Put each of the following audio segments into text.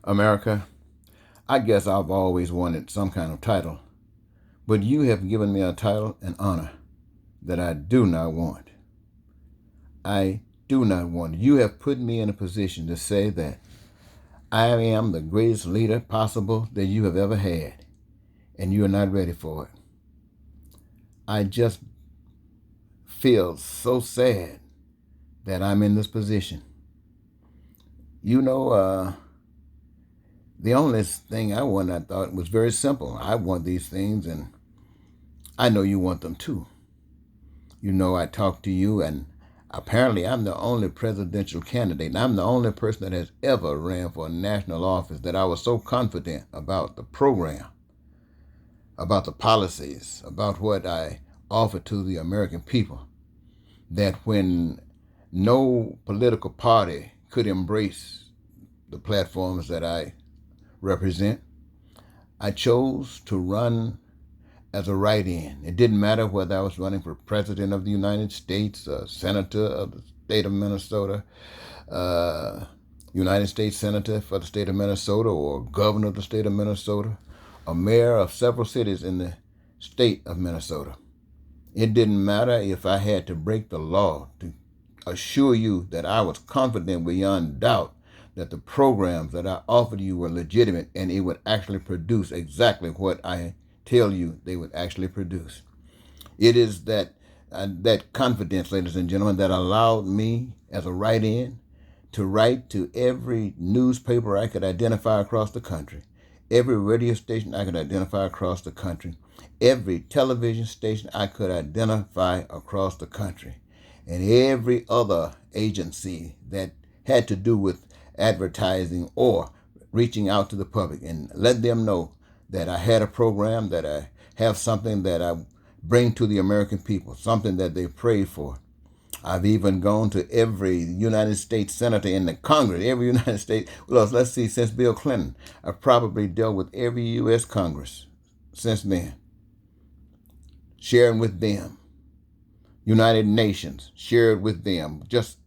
America, I guess I've always wanted some kind of title, but you have given me a title and honor that I do not want. I do not want it. You have put me in a position to say that I am the greatest leader possible that you have ever had, and you are not ready for it. I just feel so sad that I'm in this position. You know, the only thing I want, I thought, was very simple. I want these things, and I know you want them too. You know, I talked to you, and apparently I'm the only presidential candidate. And I'm the only person that has ever ran for a national office that I was so confident about the program, about the policies, about what I offer to the American people, that when no political party could embrace the platforms that I represent, I chose to run as a write-in. It didn't matter whether I was running for president of the United States, a senator of the state of Minnesota, United States senator for the state of Minnesota, or governor of the state of Minnesota, a mayor of several cities in the state of Minnesota. It didn't matter if I had to break the law to assure you that I was confident beyond doubt that the programs that I offered you were legitimate and it would actually produce exactly what I tell you they would actually produce. It is that confidence, ladies and gentlemen, that allowed me as a write-in to write to every newspaper I could identify across the country, every radio station I could identify across the country, every television station I could identify across the country, and every other agency that had to do with advertising or reaching out to the public, and let them know that I had a program, that I have something that I bring to the American people, something that they prayed for. I've even gone to every United States senator in the Congress, every United States, well, let's see, since Bill Clinton, I've probably dealt with every U.S. Congress since then, sharing with them. United Nations, shared with them. Just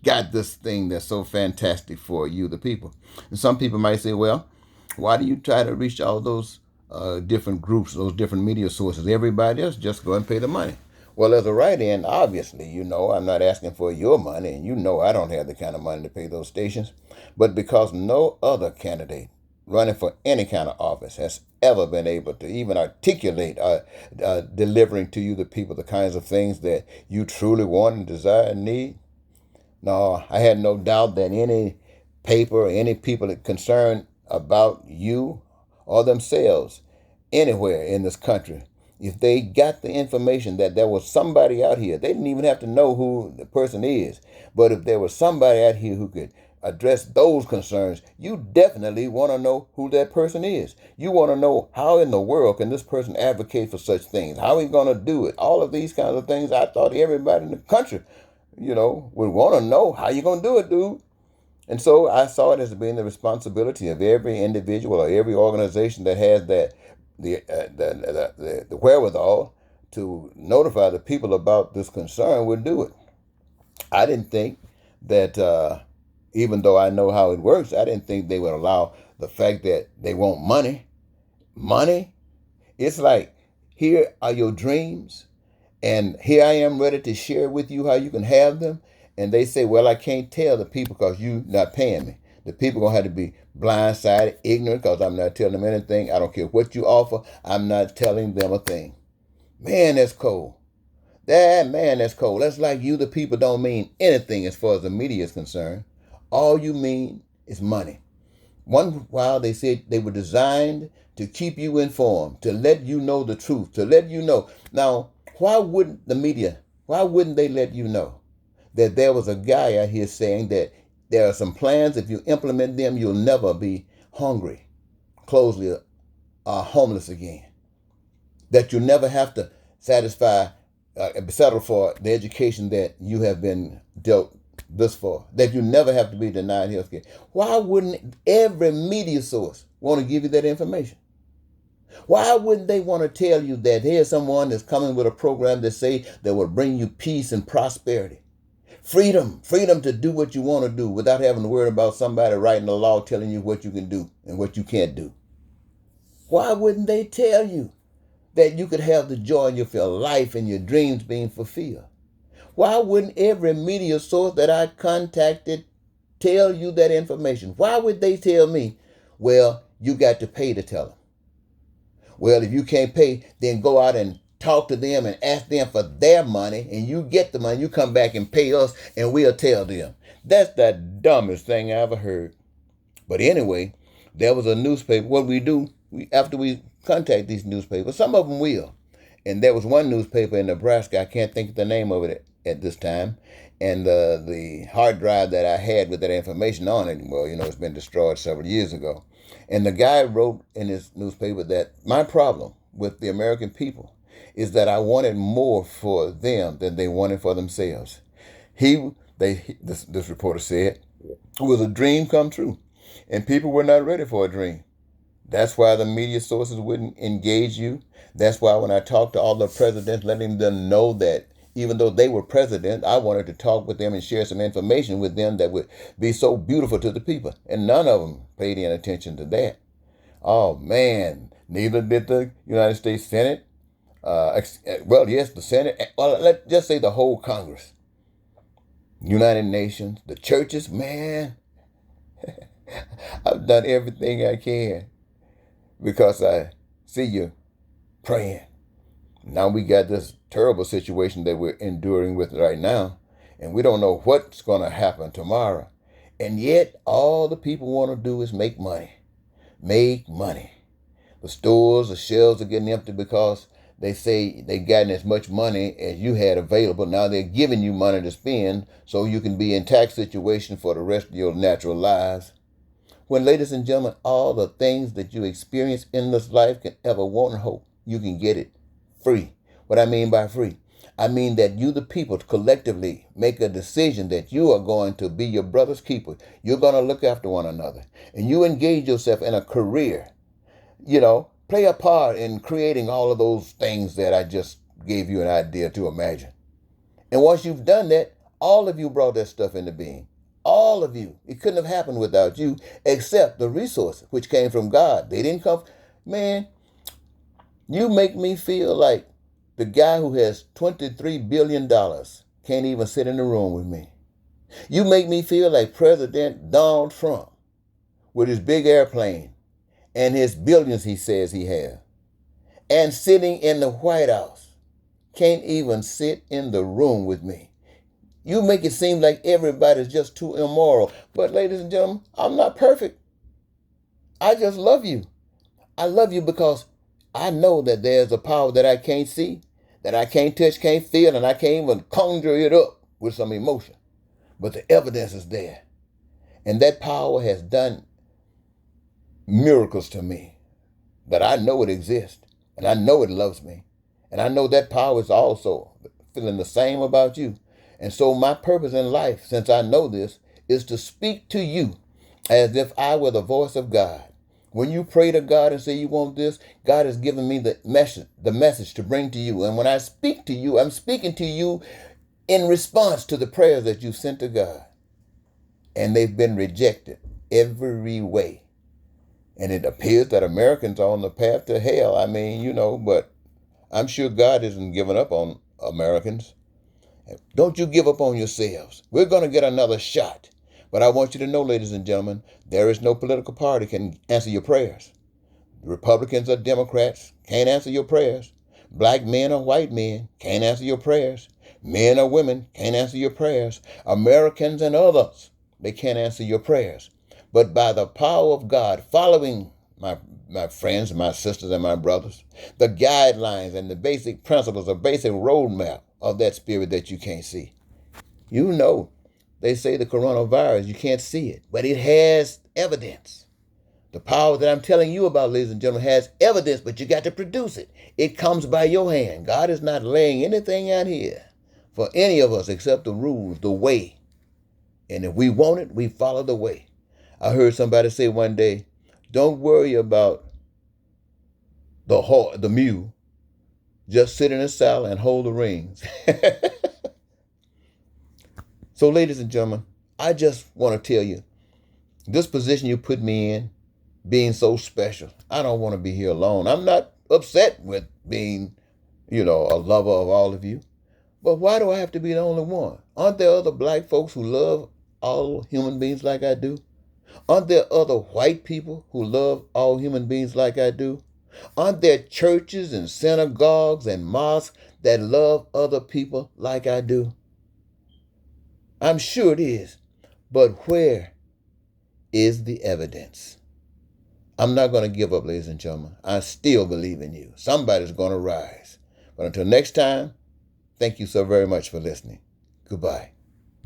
got this thing that's so fantastic for you, the people. And some people might say, well, why do you try to reach all those different groups, those different media sources? Everybody else just go and pay the money. Well, as a write-in, obviously, you know, I'm not asking for your money, and you know I don't have the kind of money to pay those stations. But because no other candidate running for any kind of office has ever been able to even articulate delivering to you, the people, the kinds of things that you truly want and desire and need, no, I had no doubt that any paper or any people that concerned about you or themselves anywhere in this country, if they got the information that there was somebody out here, they didn't even have to know who the person is, but if there was somebody out here who could address those concerns, you definitely want to know who that person is. You want to know how in the world can this person advocate for such things? How are he going to do it? All of these kinds of things, I thought everybody in the country, you know, would want to know how you going to do it, dude. And so I saw it as being the responsibility of every individual or every organization that has the wherewithal to notify the people about this concern would do it. I didn't think that, even though I know how it works, I didn't think they would allow the fact that they want money. Money? It's like, here are your dreams, and here I am ready to share with you how you can have them. And they say, well, I can't tell the people because you're not paying me. The people going to have to be blindsided, ignorant, because I'm not telling them anything. I don't care what you offer. I'm not telling them a thing. Man, that's cold. That's cold. That's like you, the people, don't mean anything as far as the media is concerned. All you mean is money. One while they said they were designed to keep you informed, to let you know the truth, to let you know. Now, why wouldn't the media, why wouldn't they let you know that there was a guy out here saying that there are some plans, if you implement them, you'll never be hungry, closely homeless again, that you'll never have to settle for the education that you have been dealt this far, that you never have to be denied health care. Why wouldn't every media source want to give you that information? Why wouldn't they want to tell you that here's someone that's coming with a program that say that will bring you peace and prosperity? Freedom to do what you want to do without having to worry about somebody writing a law telling you what you can do and what you can't do. Why wouldn't they tell you that you could have the joy of your life and your dreams being fulfilled? Why wouldn't every media source that I contacted tell you that information? Why would they tell me, well, you got to pay to tell them? Well, if you can't pay, then go out and talk to them and ask them for their money, and you get the money, you come back and pay us, and we'll tell them. That's the dumbest thing I ever heard. But anyway, there was a newspaper. What we do, after we contact these newspapers, some of them will. And there was one newspaper in Nebraska, I can't think of the name of it at this time, and the hard drive that I had with that information on it, well, it's been destroyed several years ago. And the guy wrote in his newspaper that my problem with the American people is that I wanted more for them than they wanted for themselves. This reporter said, it was a dream come true, and people were not ready for a dream. That's why the media sources wouldn't engage you. That's why when I talked to all the presidents, letting them know that even though they were president, I wanted to talk with them and share some information with them that would be so beautiful to the people. And none of them paid any attention to that. Oh, man. Neither did the United States Senate. Well, yes, the Senate. Well, let's just say the whole Congress. United Nations, the churches, man. I've done everything I can because I see you praying. Now we got this terrible situation that we're enduring with right now, and we don't know what's going to happen tomorrow. And yet, all the people want to do is make money. Make money. The stores, the shelves are getting empty because they say they've gotten as much money as you had available. Now they're giving you money to spend so you can be in tax situation for the rest of your natural lives. When, ladies and gentlemen, all the things that you experience in this life can ever want and hope, you can get it free. What I mean by free, I mean that you, the people, collectively make a decision that you are going to be your brother's keeper. You're going to look after one another. And you engage yourself in a career. Play a part in creating all of those things that I just gave you an idea to imagine. And once you've done that, all of you brought that stuff into being. All of you. It couldn't have happened without you, except the resources, which came from God. They didn't come. Man, you make me feel like the guy who has $23 billion can't even sit in the room with me. You make me feel like President Donald Trump with his big airplane and his billions he says he has, and sitting in the White House, can't even sit in the room with me. You make it seem like everybody's just too immoral. But ladies and gentlemen, I'm not perfect. I just love you. I love you because I know that there's a power that I can't see, that I can't touch, can't feel, and I can't even conjure it up with some emotion. But the evidence is there. And that power has done miracles to me, that I know it exists, and I know it loves me. And I know that power is also feeling the same about you. And so my purpose in life, since I know this, is to speak to you as if I were the voice of God. When you pray to God and say you want this, God has given me the message to bring to you. And when I speak to you, I'm speaking to you in response to the prayers that you sent to God. And they've been rejected every way. And it appears that Americans are on the path to hell. I mean, but I'm sure God isn't giving up on Americans. Don't you give up on yourselves. We're going to get another shot. But I want you to know, ladies and gentlemen, there is no political party can answer your prayers. Republicans or Democrats can't answer your prayers. Black men or white men can't answer your prayers. Men or women can't answer your prayers. Americans and others, they can't answer your prayers. But by the power of God, following my friends, my sisters, and my brothers, the guidelines and the basic principles, the basic roadmap of that spirit that you can't see. They say the coronavirus, you can't see it, but it has evidence. The power that I'm telling you about, ladies and gentlemen, has evidence, but you got to produce it. It comes by your hand. God is not laying anything out here for any of us except the rules, the way. And if we want it, we follow the way. I heard somebody say one day, don't worry about the mule. Just sit in the saddle and hold the reins. So, ladies and gentlemen, I just want to tell you, this position you put me in, being so special, I don't want to be here alone. I'm not upset with being, a lover of all of you. But why do I have to be the only one? Aren't there other black folks who love all human beings like I do? Aren't there other white people who love all human beings like I do? Aren't there churches and synagogues and mosques that love other people like I do? I'm sure it is. But where is the evidence? I'm not going to give up, ladies and gentlemen. I still believe in you. Somebody's going to rise. But until next time, thank you so very much for listening. Goodbye.